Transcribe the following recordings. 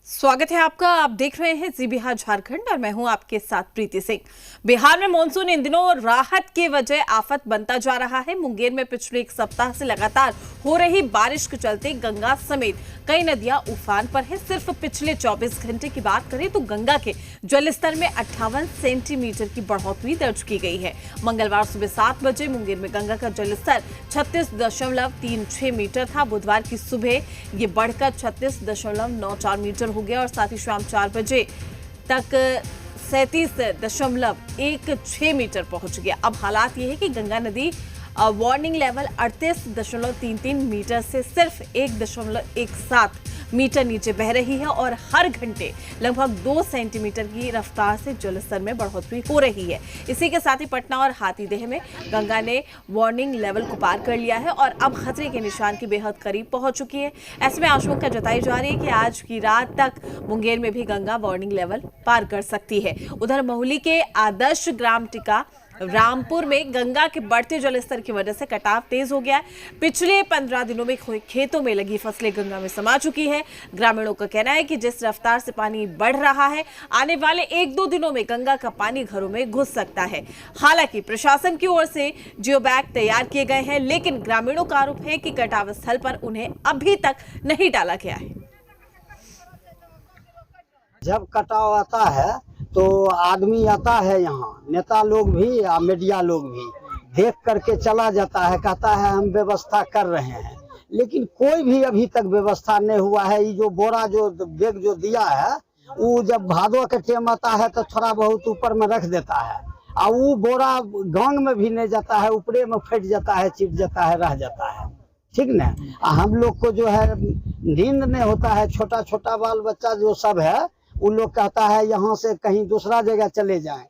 स्वागत है आपका। आप देख रहे हैं जी बिहार झारखंड और मैं हूं आपके साथ प्रीति सिंह। बिहार में मानसून इन दिनों राहत के वजह आफत बनता जा रहा है। मुंगेर में पिछले एक सप्ताह से लगातार हो रही बारिश के चलते गंगा समेत कई नदियां उफान पर है। सिर्फ पिछले 24 घंटे की बात करें तो गंगा के जलस्तर में 58 सेंटीमीटर की बढ़ोतरी दर्ज की गई है। मंगलवार सुबह 7 बजे मुंगेर में गंगा का जलस्तर 36.36 मीटर था। बुधवार की सुबह ये बढ़कर 36.94 मीटर हो गया और साथ ही शाम 4 बजे तक 37.16 मीटर पहुंच गया। अब हालात ये है कि गंगा नदी वार्निंग लेवल 38.33 मीटर से सिर्फ 1.17 मीटर नीचे बह रही है और हर घंटे लगभग 2 सेंटीमीटर की रफ्तार से जलस्तर में बढ़ोतरी हो रही है। इसी के साथ ही पटना और हाथीदह में गंगा ने वार्निंग लेवल को पार कर लिया है और अब खतरे के निशान के बेहद करीब पहुंच चुकी है। ऐसे में आशंका जताई जा रही है कि आज की रात तक मुंगेर में भी गंगा वार्निंग लेवल पार कर सकती है। उधर मोहली के आदर्श ग्राम टिका रामपुर में गंगा के बढ़ते जलस्तर की वजह से कटाव तेज हो गया है। पिछले 15 दिनों में खेतों में लगी फसलें गंगा में समा चुकी है। ग्रामीणों का कहना है कि जिस रफ्तार से पानी बढ़ रहा है, आने वाले 1-2 दिनों में गंगा का पानी घरों में घुस सकता है। हालांकि प्रशासन की ओर से जियो बैग तैयार किए गए हैं, लेकिन ग्रामीणों का आरोप है कि कटाव स्थल पर उन्हें अभी तक नहीं डाला गया है। जब कटाव आता है तो आदमी आता है, यहाँ नेता लोग भी या मीडिया लोग भी देख करके चला जाता है, कहता है हम व्यवस्था कर रहे हैं, लेकिन कोई भी अभी तक व्यवस्था नहीं हुआ है। ये जो बोरा जो बैग जो दिया है वो जब भादों के टाइम आता है तो थोड़ा बहुत ऊपर में रख देता है और वो बोरा गांग में भी नहीं जाता है, ऊपरे में फट जाता है, चिट जाता है, रह जाता है। ठीक ना। हम लोग को जो है नींद नहीं होता है, छोटा छोटा बाल बच्चा जो सब है उन लोग कहता है यहाँ से कहीं दूसरा जगह चले जाएं।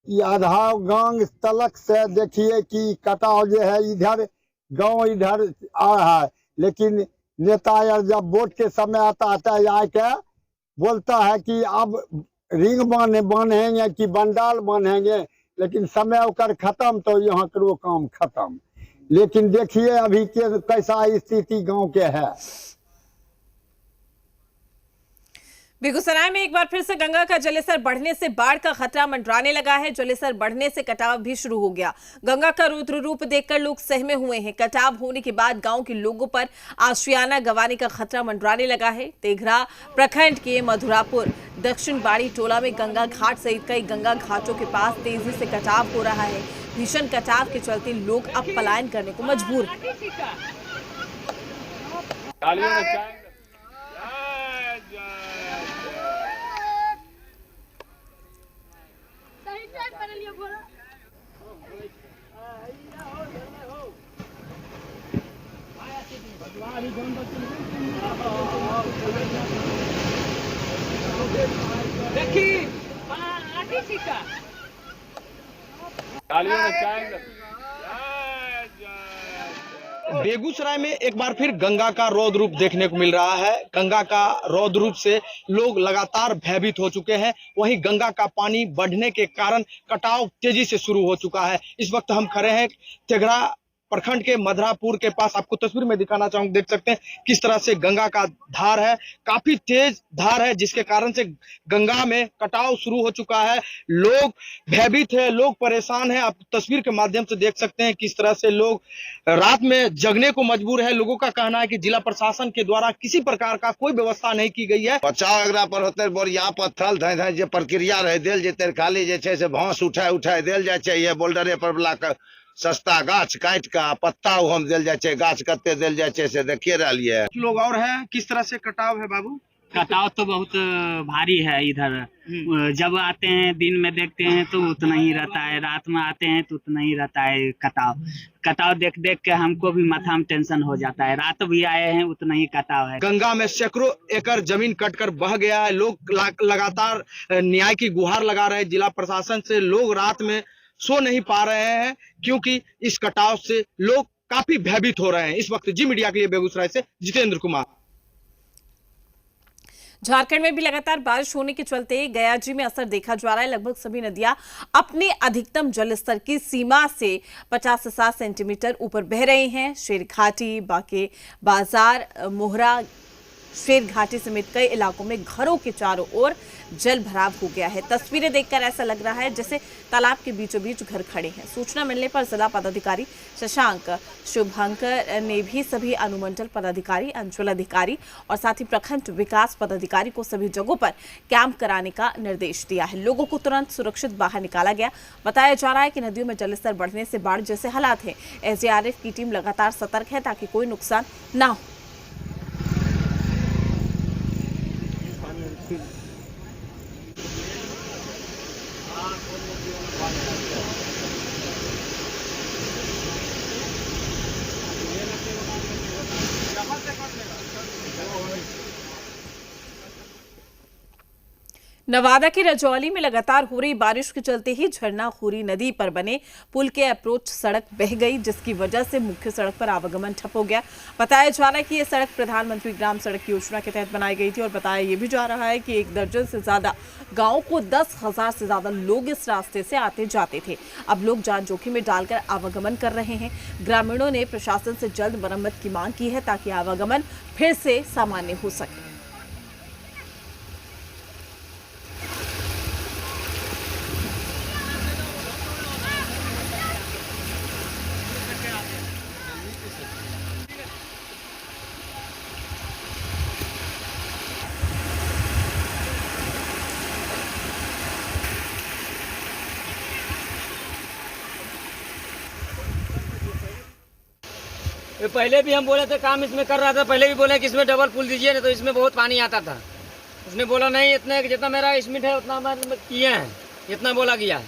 ये आधा गांव तलक से देखिए कि कटाव जो है इधर गांव इधर आ रहा है, लेकिन नेता यार जब वोट के समय आता है आके बोलता है कि अब रिंग बांधेंगे कि बंडाल बांधेंगे, लेकिन समय उकर खत्म तो यहाँ करो काम खत्म। लेकिन देखिए अभी के कैसा स्थिति गांव के है। बेगूसराय में एक बार फिर से गंगा का जलस्तर बढ़ने से बाढ़ का खतरा मंडराने लगा है। जलस्तर बढ़ने से कटाव भी शुरू हो गया। गंगा का रुद्र रूप देखकर लोग सहमे हुए हैं। कटाव होने के बाद गांव के लोगों पर आशियाना गंवाने का खतरा मंडराने लगा है। तेघरा प्रखंड के मधुरापुर दक्षिण बाड़ी टोला में गंगा घाट सहित कई गंगा घाटों के पास तेजी से कटाव हो रहा है। भीषण कटाव के चलते लोग अब पलायन करने को मजबूर हैं। बेगूसराय में एक बार फिर गंगा का रौद्र रूप देखने को मिल रहा है। गंगा का रौद्र रूप से लोग लगातार भयभीत हो चुके हैं। वहीं गंगा का पानी बढ़ने के कारण कटाव तेजी से शुरू हो चुका है। इस वक्त हम खड़े हैं तेघरा प्रखंड के मधुरापुर के पास। आपको तस्वीर में दिखाना चाहूंगा, देख सकते हैं किस तरह से गंगा का धार है, काफी तेज धार है, जिसके कारण से गंगा में कटाव शुरू हो चुका है। लोग भयभीत है, लोग परेशान हैं। आप तस्वीर के माध्यम से देख सकते हैं किस तरह से लोग रात में जगने को मजबूर है। लोगों का कहना है कि जिला प्रशासन के द्वारा किसी प्रकार का कोई व्यवस्था नहीं की गई है। बचाव एकरा पर होते बोरिया पत्थर धै जे प्रक्रिया रहे देल जेते, खाली जे छै से भांस उठाए देल जाय छै। ये बोल्डरे पर वाला सस्ता गाछ काट के पत्ता हम देल जाय छै, गाछ कते देल जाय छै से देखिए रहलिए। लोग और है, किस तरह से कटाव है बाबू? कटाव तो बहुत भारी है इधर। जब आते हैं दिन में देखते हैं तो उतना ही रहता है, रात में आते हैं तो उतना ही रहता है कटाव देख देख के हमको भी माथा में टेंशन हो जाता है। रात भी आए हैं उतना ही कटाव है। गंगा में सैकड़ों एकड़ जमीन कटकर बह गया है। लोग लगातार न्याय की गुहार लगा रहे हैं जिला प्रशासन से। लोग रात में सो नहीं पा रहे हैं क्योंकि इस कटाव से लोग काफी भयभीत हो रहे हैं। इस वक्त जी मीडिया के लिए बेगूसराय से जितेंद्र कुमार। झारखंड में भी लगातार बारिश होने के चलते गयाजी में असर देखा जा रहा है। लगभग सभी नदियां अपने अधिकतम जलस्तर की सीमा से 50 से 60 सेंटीमीटर ऊपर बह रही हैं। शेरघाटी, बाके बाजार, मोहरा, शेर घाटी समेत कई इलाकों में घरों के चारों ओर जल भराव हो गया है। तस्वीरें देखकर ऐसा लग रहा है जैसे तालाब के बीचों बीच घर खड़े हैं। सूचना मिलने पर जिला पदाधिकारी शशांक शुभंकर ने भी सभी अनुमंडल पदाधिकारी, अंचल अधिकारी और साथ ही प्रखंड विकास पदाधिकारी को सभी जगहों पर कैंप कराने का निर्देश दिया है। लोगों को तुरंत सुरक्षित बाहर निकाला गया। बताया जा रहा है कि नदियों में जलस्तर बढ़ने से बाढ़ जैसे हालात हैं। एसडीआरएफ की टीम लगातार सतर्क है ताकि कोई नुकसान न हो। नवादा के रजौली में लगातार हो रही बारिश के चलते ही झरना खूरी नदी पर बने पुल के अप्रोच सड़क बह गई, जिसकी वजह से मुख्य सड़क पर आवागमन ठप हो गया। बताया जा रहा है कि यह सड़क प्रधानमंत्री ग्राम सड़क योजना के तहत बनाई गई थी और बताया यह भी जा रहा है कि 1 दर्जन से ज्यादा गाँव को 10,000 से ज्यादा लोग इस रास्ते से आते जाते थे। अब लोग जान जोखिम में डालकर आवागमन कर रहे हैं। ग्रामीणों ने प्रशासन से जल्द मरम्मत की मांग की है ताकि आवागमन फिर से सामान्य हो सके। ये पहले भी हम बोले थे काम इसमें कर रहा था, पहले भी बोले कि इसमें डबल पुल दीजिए ना, तो इसमें बहुत पानी आता था। उसने बोला नहीं, इतने जितना मेरा एस्टिमेट है उतना मैं किए हैं, इतना बोला गया।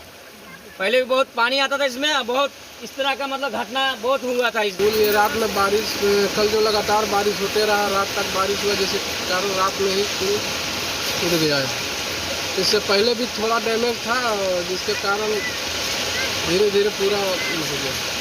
पहले भी बहुत पानी आता था इसमें, बहुत इस तरह का मतलब घटना बहुत हुआ था। ये रात में बारिश, कल जो लगातार बारिश होते रहा, रात तक बारिश हुआ, जैसे चारों रात में ही पुल टूट गया है। इससे पहले भी थोड़ा डैमेज था, जिसके कारण धीरे धीरे पूरा हो गया।